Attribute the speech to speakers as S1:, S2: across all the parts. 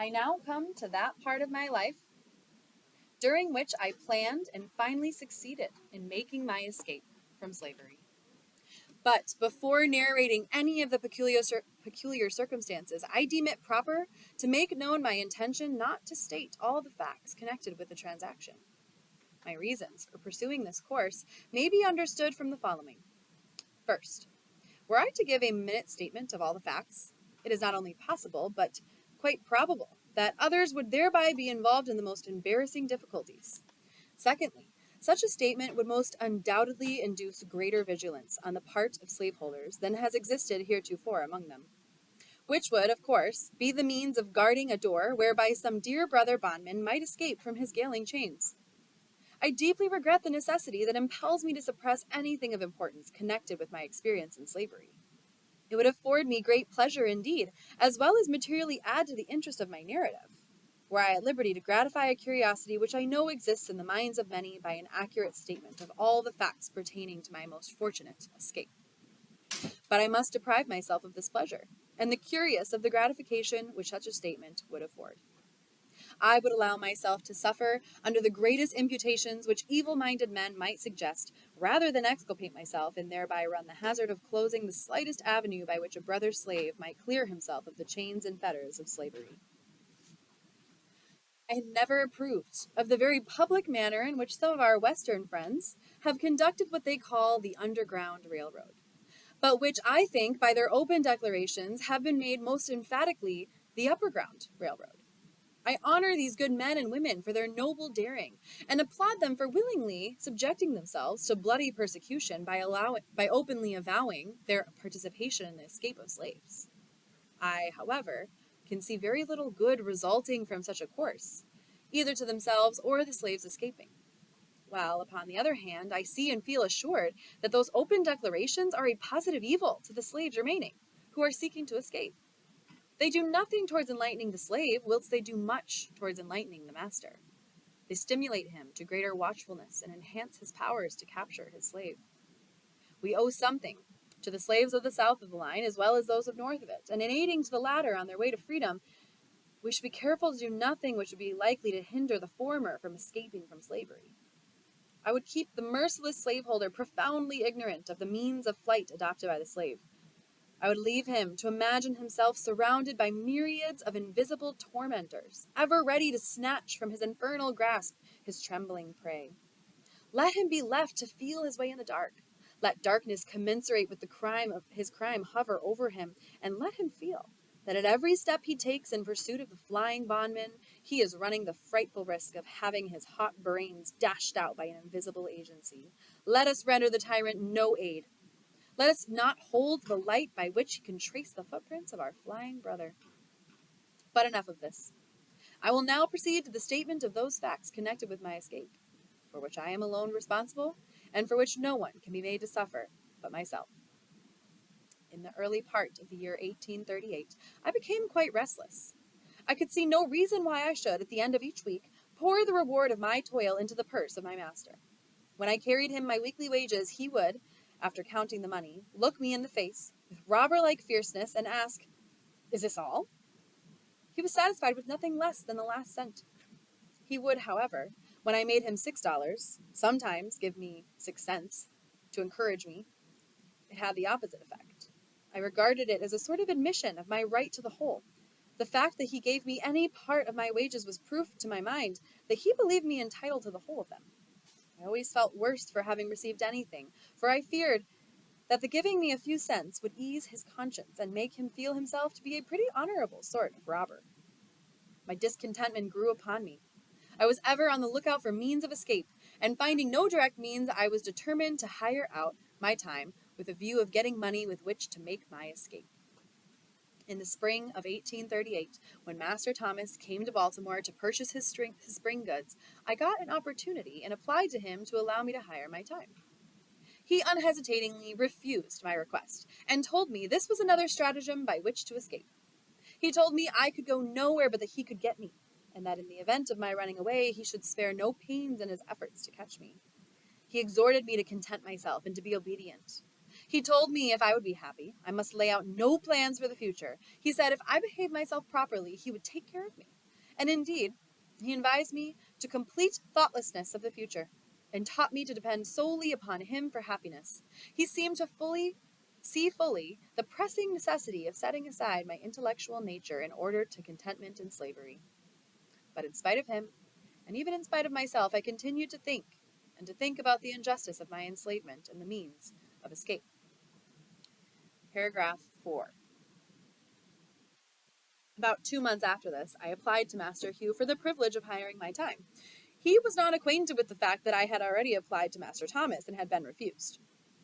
S1: I now come to that part of my life during which I planned and finally succeeded in making my escape from slavery. But before narrating any of the peculiar circumstances, I deem it proper to make known my intention not to state all the facts connected with the transaction. My reasons for pursuing this course may be understood from the following. First, were I to give a minute statement of all the facts, it is not only possible, but quite probable that others would thereby be involved in the most embarrassing difficulties. Secondly, such a statement would most undoubtedly induce greater vigilance on the part of slaveholders than has existed heretofore among them, which would, of course, be the means of guarding a door whereby some dear brother bondman might escape from his galling chains. I deeply regret the necessity that impels me to suppress anything of importance connected with my experience in slavery. It would afford me great pleasure indeed, as well as materially add to the interest of my narrative, were I at liberty to gratify a curiosity which I know exists in the minds of many by an accurate statement of all the facts pertaining to my most fortunate escape. But I must deprive myself of this pleasure, and the curious of the gratification which such a statement would afford. I would allow myself to suffer under the greatest imputations which evil-minded men might suggest, rather than exculpate myself and thereby run the hazard of closing the slightest avenue by which a brother slave might clear himself of the chains and fetters of slavery. I had never approved of the very public manner in which some of our Western friends have conducted what they call the Underground Railroad, but which I think by their open declarations have been made most emphatically the Upperground Railroad. I honor these good men and women for their noble daring, and applaud them for willingly subjecting themselves to bloody persecution by openly avowing their participation in the escape of slaves. I, however, can see very little good resulting from such a course, either to themselves or the slaves escaping. While, upon the other hand, I see and feel assured that those open declarations are a positive evil to the slaves remaining, who are seeking to escape. They do nothing towards enlightening the slave, whilst they do much towards enlightening the master. They stimulate him to greater watchfulness and enhance his powers to capture his slave. We owe something to the slaves of the south of the line as well as those of north of it, and in aiding to the latter on their way to freedom, we should be careful to do nothing which would be likely to hinder the former from escaping from slavery. I would keep the merciless slaveholder profoundly ignorant of the means of flight adopted by the slave. I would leave him to imagine himself surrounded by myriads of invisible tormentors, ever ready to snatch from his infernal grasp his trembling prey. Let him be left to feel his way in the dark. Let darkness commensurate with the crime of his crime hover over him, and let him feel that at every step he takes in pursuit of the flying bondman, he is running the frightful risk of having his hot brains dashed out by an invisible agency. Let us render the tyrant no aid. Let us not hold the light by which he can trace the footprints of our flying brother. But enough of this. I will now proceed to the statement of those facts connected with my escape, for which I am alone responsible, and for which no one can be made to suffer but myself. In the early part of the year 1838, I became quite restless. I could see no reason why I should, at the end of each week, pour the reward of my toil into the purse of my master. When I carried him my weekly wages, he would, after counting the money, look me in the face with robber-like fierceness and ask, "Is this all?" He was satisfied with nothing less than the last cent. He would, however, when I made him $6, sometimes give me 6 cents to encourage me. It had the opposite effect. I regarded it as a sort of admission of my right to the whole. The fact that he gave me any part of my wages was proof to my mind that he believed me entitled to the whole of them. I always felt worse for having received anything, for I feared that the giving me a few cents would ease his conscience and make him feel himself to be a pretty honorable sort of robber. My discontentment grew upon me. I was ever on the lookout for means of escape, and finding no direct means, I was determined to hire out my time with a view of getting money with which to make my escape. In the spring of 1838, when Master Thomas came to Baltimore to purchase his spring goods, I got an opportunity and applied to him to allow me to hire my time. He unhesitatingly refused my request, and told me this was another stratagem by which to escape. He told me I could go nowhere but that he could get me, and that in the event of my running away, he should spare no pains in his efforts to catch me. He exhorted me to content myself and to be obedient. He told me if I would be happy, I must lay out no plans for the future. He said if I behaved myself properly, he would take care of me. And indeed, he advised me to complete thoughtlessness of the future, and taught me to depend solely upon him for happiness. He seemed to see fully the pressing necessity of setting aside my intellectual nature in order to contentment in slavery. But in spite of him, and even in spite of myself, I continued to think, and to think about the injustice of my enslavement and the means of escape. Paragraph 4. About 2 months after this, I applied to Master Hugh for the privilege of hiring my time. He was not acquainted with the fact that I had already applied to Master Thomas and had been refused.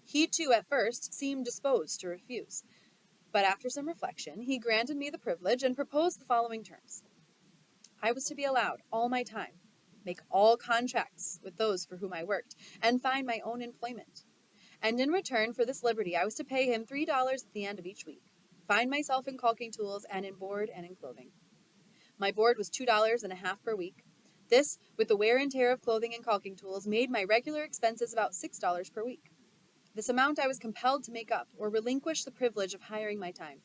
S1: He, too, at first, seemed disposed to refuse, but after some reflection, he granted me the privilege and proposed the following terms. I was to be allowed all my time, make all contracts with those for whom I worked, and find my own employment. And in return for this liberty, I was to pay him $3 at the end of each week, find myself in caulking tools and in board and in clothing. My board was $2.50 per week. This, with the wear and tear of clothing and caulking tools, made my regular expenses about $6 per week. This amount I was compelled to make up, or relinquish the privilege of hiring my time.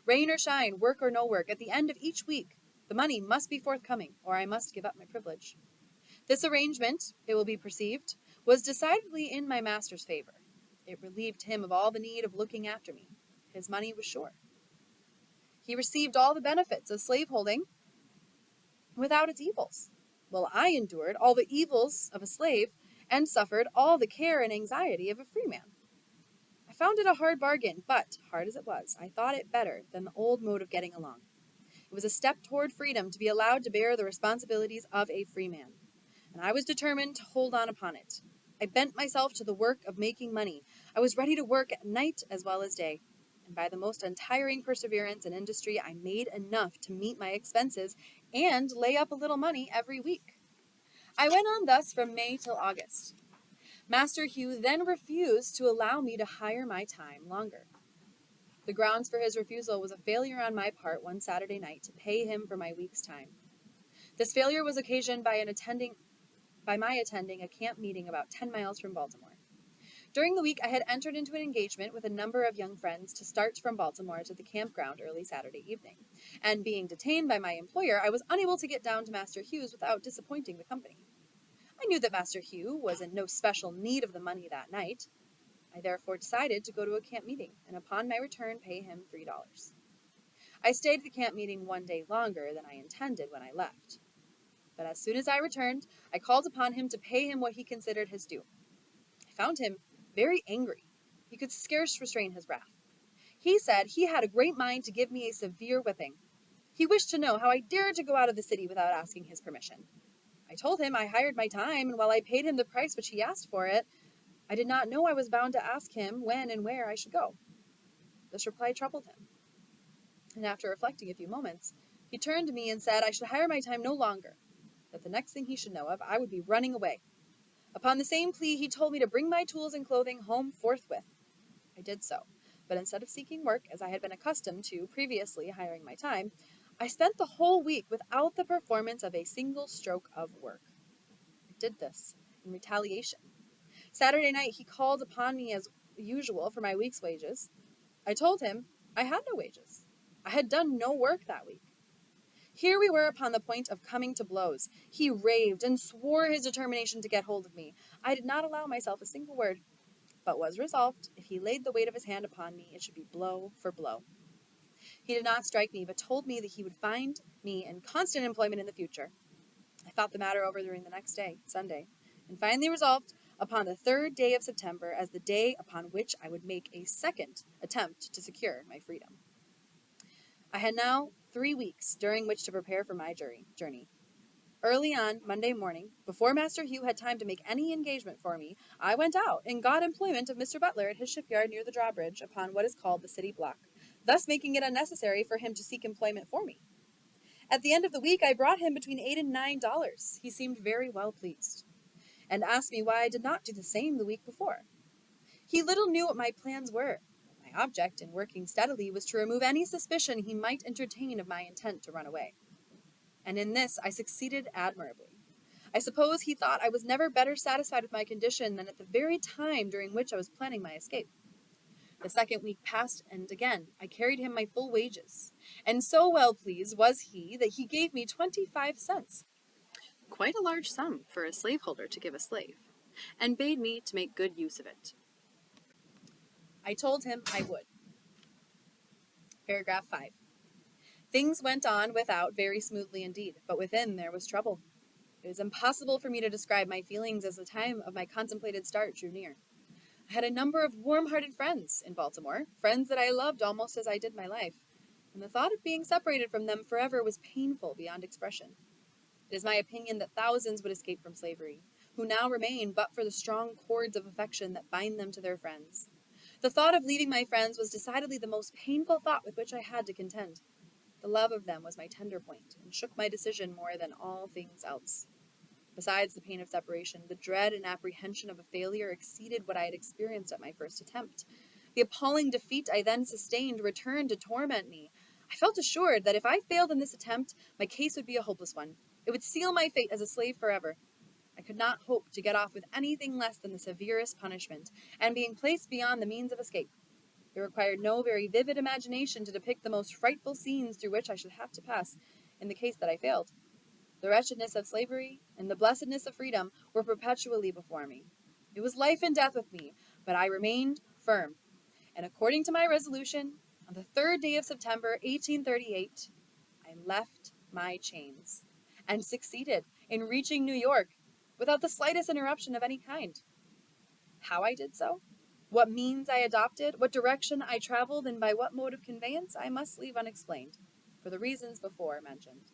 S1: Rain or shine, work or no work, at the end of each week, the money must be forthcoming, or I must give up my privilege. This arrangement, it will be perceived, was decidedly in my master's favor. It relieved him of all the need of looking after me. His money was sure. He received all the benefits of slaveholding without its evils, while I endured all the evils of a slave and suffered all the care and anxiety of a freeman. I found it a hard bargain, but, hard as it was, I thought it better than the old mode of getting along. It was a step toward freedom to be allowed to bear the responsibilities of a freeman, and I was determined to hold on upon it. I bent myself to the work of making money. I was ready to work at night as well as day, and by the most untiring perseverance and industry, I made enough to meet my expenses and lay up a little money every week. I went on thus from May till August. Master Hugh then refused to allow me to hire my time longer. The grounds for his refusal was a failure on my part one Saturday night to pay him for my week's time. This failure was occasioned by my attending a camp meeting about 10 miles from Baltimore. During the week, I had entered into an engagement with a number of young friends to start from Baltimore to the campground early Saturday evening, and being detained by my employer, I was unable to get down to Master Hugh's without disappointing the company. I knew that Master Hugh was in no special need of the money that night. I therefore decided to go to a camp meeting, and upon my return pay him $3. I stayed at the camp meeting one day longer than I intended when I left. But as soon as I returned, I called upon him to pay him what he considered his due. I found him very angry. He could scarce restrain his wrath. He said he had a great mind to give me a severe whipping. He wished to know how I dared to go out of the city without asking his permission. I told him I hired my time, and while I paid him the price which he asked for it, I did not know I was bound to ask him when and where I should go. This reply troubled him, and after reflecting a few moments, he turned to me and said I should hire my time no longer, that the next thing he should know of, I would be running away. Upon the same plea, he told me to bring my tools and clothing home forthwith. I did so, but instead of seeking work, as I had been accustomed to previously hiring my time, I spent the whole week without the performance of a single stroke of work. I did this in retaliation. Saturday night, he called upon me as usual for my week's wages. I told him I had no wages. I had done no work that week. Here we were upon the point of coming to blows. He raved and swore his determination to get hold of me. I did not allow myself a single word, but was resolved, if he laid the weight of his hand upon me, it should be blow for blow. He did not strike me, but told me that he would find me in constant employment in the future. I thought the matter over during the next day, Sunday, and finally resolved upon the 3rd day of September as the day upon which I would make a second attempt to secure my freedom. I had now 3 weeks during which to prepare for my journey. Early on Monday morning, before Master Hugh had time to make any engagement for me, I went out and got employment of Mr. Butler at his shipyard near the drawbridge upon what is called the city block, thus making it unnecessary for him to seek employment for me. At the end of the week, I brought him between $8 and $9. He seemed very well pleased, and asked me why I did not do the same the week before. He little knew what my plans were. My object in working steadily was to remove any suspicion he might entertain of my intent to run away. And in this I succeeded admirably. I suppose he thought I was never better satisfied with my condition than at the very time during which I was planning my escape. The second week passed, and again I carried him my full wages, and so well pleased was he that he gave me 25 cents, quite a large sum for a slaveholder to give a slave, and bade me to make good use of it. I told him I would. Paragraph 5. Things went on without very smoothly indeed, but within there was trouble. It is impossible for me to describe my feelings as the time of my contemplated start drew near. I had a number of warm-hearted friends in Baltimore, friends that I loved almost as I did my life, and the thought of being separated from them forever was painful beyond expression. It is my opinion that thousands would escape from slavery, who now remain but for the strong cords of affection that bind them to their friends. The thought of leaving my friends was decidedly the most painful thought with which I had to contend. The love of them was my tender point, and shook my decision more than all things else. Besides the pain of separation, the dread and apprehension of a failure exceeded what I had experienced at my first attempt. The appalling defeat I then sustained returned to torment me. I felt assured that if I failed in this attempt, my case would be a hopeless one. It would seal my fate as a slave forever. I could not hope to get off with anything less than the severest punishment, and being placed beyond the means of escape. It required no very vivid imagination to depict the most frightful scenes through which I should have to pass in the case that I failed. The wretchedness of slavery and the blessedness of freedom were perpetually before me. It was life and death with me, but I remained firm, and according to my resolution, on the 3rd day of September, 1838, I left my chains, and succeeded in reaching New York without the slightest interruption of any kind. How I did so, what means I adopted, what direction I traveled, and by what mode of conveyance, I must leave unexplained, for the reasons before mentioned.